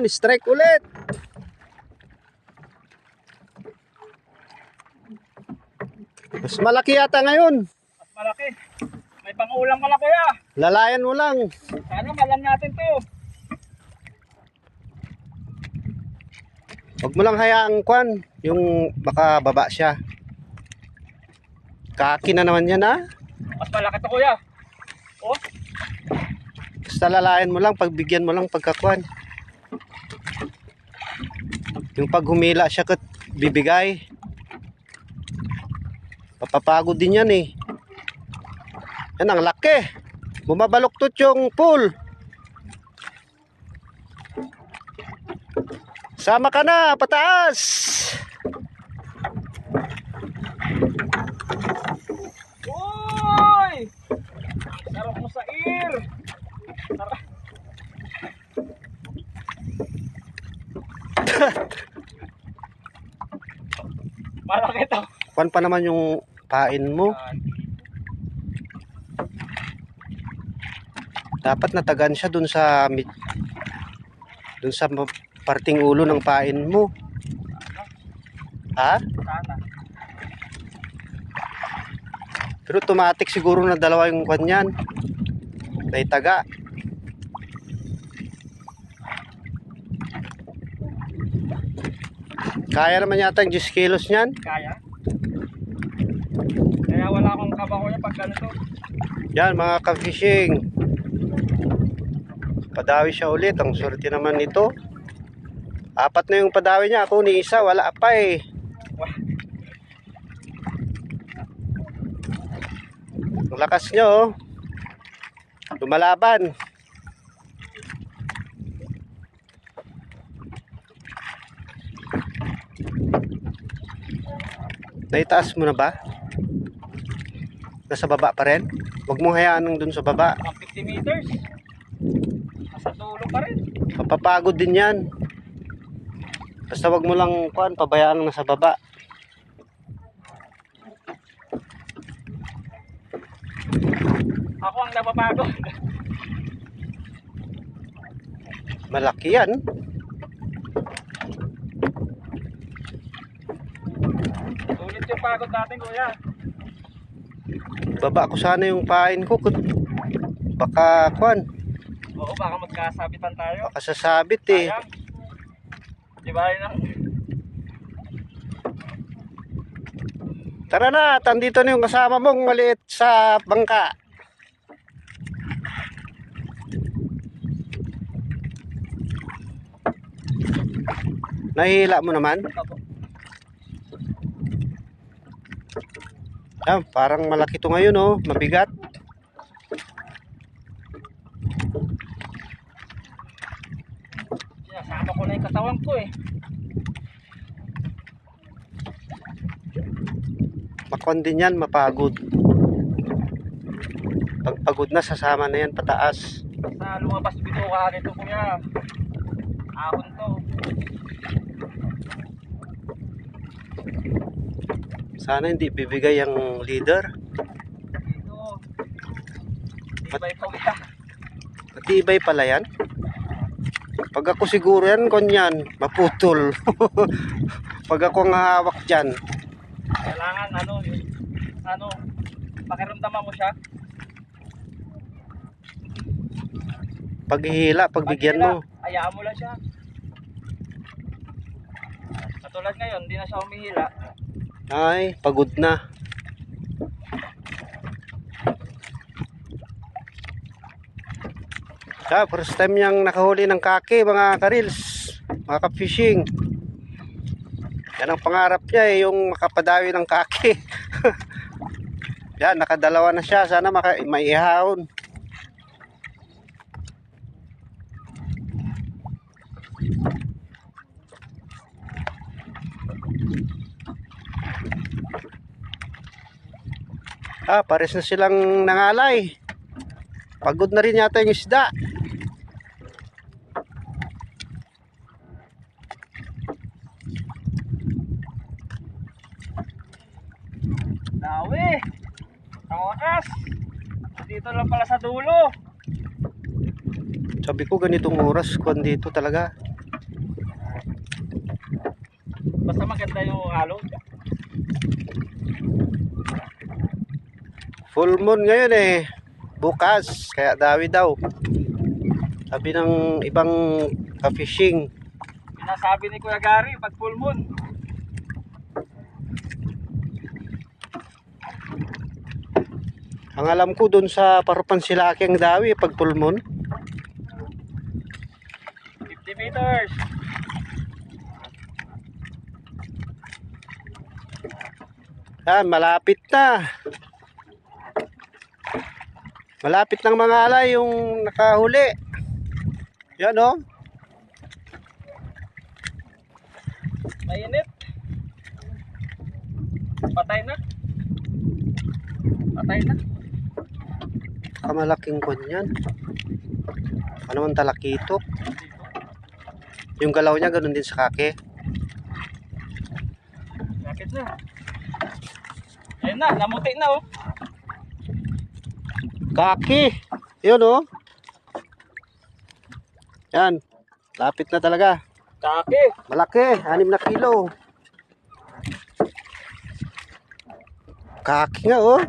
Strike ulit. Mas malaki yata ngayon. Mas malaki. May pang-ulam pala kuya. Lalayan mo lang. Sana malam natin to. Huwag mo lang hayaang kwan. Yung baka baba siya. Kaki na naman yan ha. Mas malaki to kuya. Oh. Basta lalayan mo lang. Pagbigyan mo lang pagkakwan. Yung pag humila siya kat bibigay. Papapagod din yan eh. Yan ang laki. Bumabaluktot yung pool. Sama ka na, pataas. Uy! Sarap mo sa ear. Sarap. Malaki to. Kwan pa naman yung pain mo. Dapat natagan siya dun sa parting ulo ng pain mo. Ha? Sana. Pero automatic siguro na dalawa yung kwan yan. Naitaga. Kaya naman yata yung 10 kilos niyan. Kaya. Kaya wala akong kaba kuya pag ganito. Yan mga ka-fishing. Padawi siya ulit. Ang swerte naman nito. 4 na yung padawi niya. Ako ni isa. Wala pa eh. Ang lakas nyo. Lumalaban. Naitaas mo na ba? Nasa baba pa rin? Huwag mong hayaan nung dun sa baba. Mga 50 meters. Nasa dulo pa rin. Mapapagod din yan. Basta wag mo lang kuan, pabayaan lang nasa baba. Ako ang napapagod. Malaki yan. Sulit yung pagod natin kuya. Baba ko sana yung pain ko. Baka kuan, Oo, baka magkasabitan tayo. baka sasabit eh. Sayang. Di ba yun ang... Tara na, tandito na yung kasama mong maliit sa bangka. Nahihila mo naman? Ah, parang malaki to ngayon oh, mabigat. Sinasama ko na yung katawan ko eh. Makon din yan, mapagod. Pag pagod na, sasama na yan pataas. Sa lumabas bituka nito kuya. Ahon to. Sana hindi bibigay ang leader. Dito. Tibay pa kuya. Matibay pala yan. Pag ako siguro yan, konyan, maputol. Pag ako ang hawak dyan. Kailangan ano, pakiramdaman mo siya. Paghihila, pagbigyan mo. Hayaan mo lang siya. Katulad ngayon, hindi na siya humihila. Ay, pagod na. First time niyang nakahuli ng kaki, mga karils, mga ka-fishing. Yan ang pangarap niya eh, yung makapadawi ng kaki. Yan, nakadalawa na siya. Sana maihahon. Pares na silang nangalay. Pagod na rin yata yung isda. Dawi. Ang wakas. Dito lang pala sa dulo. Sabi ko ganitong oras kung dito talaga. Basta maganda yung halo. Full moon ngayon eh. Bukas, kaya dawi daw. Sabi ng ibang ka-fishing. Sinasabi ni Kuya Gary pag full moon. Ang alam ko doon sa Parupan Silaki ang dawi pag full moon. 50 meters. Yan, malapit na. Malapit ng mga alay yung nakahuli. Yan oh. Mainit. Patay na. Patay na. Kamalaking kon yan. Ano man talakito. Yung galaw niya ganun din sa kake. Bakit na? Ayun na, namuti na oh. Kaki. Yun oh. Yan. Lapit na talaga. Kaki. Malaki. 6 na kilo. Kaki nga oh.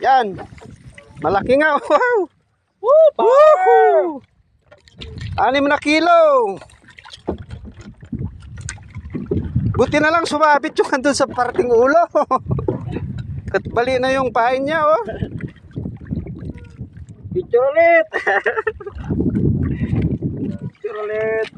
Yan. Malaki nga. Wow. Woo! Woohoo! 6 na kilo. Buti na lang sumabit yung andun sa parting ulo. Katbali na yung pain niya oh. Picture ulit. Picture ulit.